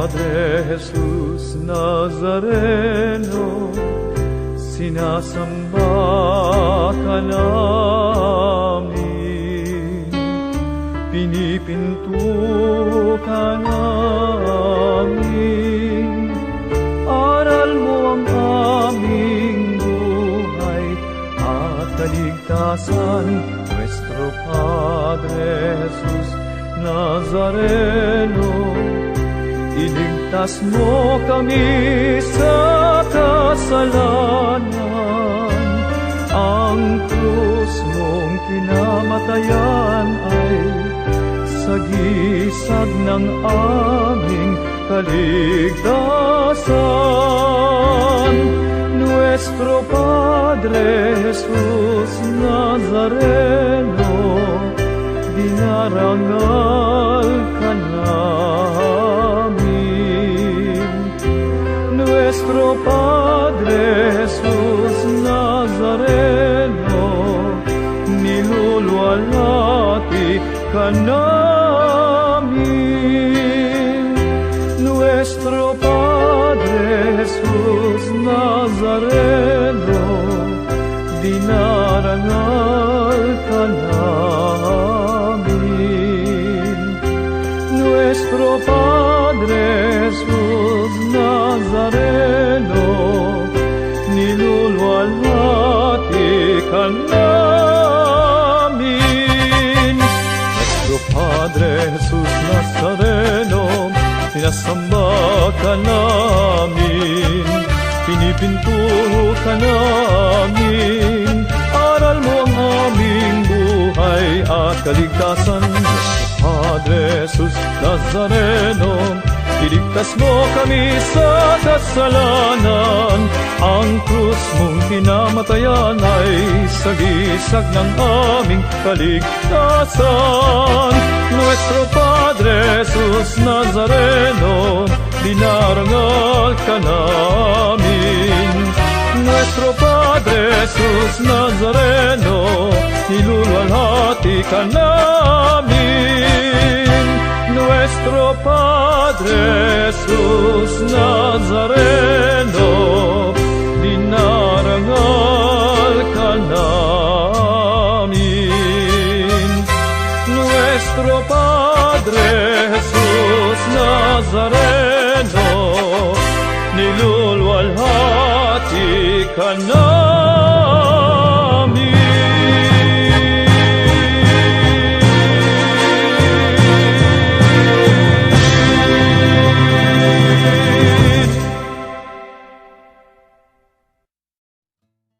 Padre Jesus Nazareno, sinasamba ka namin, pinipinto ka namin, aral mo ang aming buhay at kaligtasan, nuestro Padre Jesus Nazareno. Iligtas mo kami sa kasalanan. Ang krus mong kinamatayan ay sagisag ng aming kaligtasan. Nuestro Padre Jesus Nazareno, dinarangal ka namin. Nuestro Padre Jesus Nazareno, niluluwalhati ka namin. Nuestro Padre Jesus Nazareno, dinarangal ka namin. Nuestro Padre Jesus Nazareno, niluluwalhati ka namin. Nuestro Padre Jesus Nazareno, sinasamba ka namin, pinipinto ka namin, aral mo ang aming buhay at kaligtasan. Padre Jesus Nazareno, iligtas mo kami sa kasalanan. Ang krus mong kinamatayan ay sagisag ng aming kaligtasan. Nuestro Padre Jesus Nazareno, dinarangal ka namin. Nuestro Padre Jesus Nazareno, niluluwalhati ka namin. Nuestro Padre Jesus Nazareno, dinarangal ka namin. Nuestro Padre Jesus Nazareno, niluluwalhati ka namin.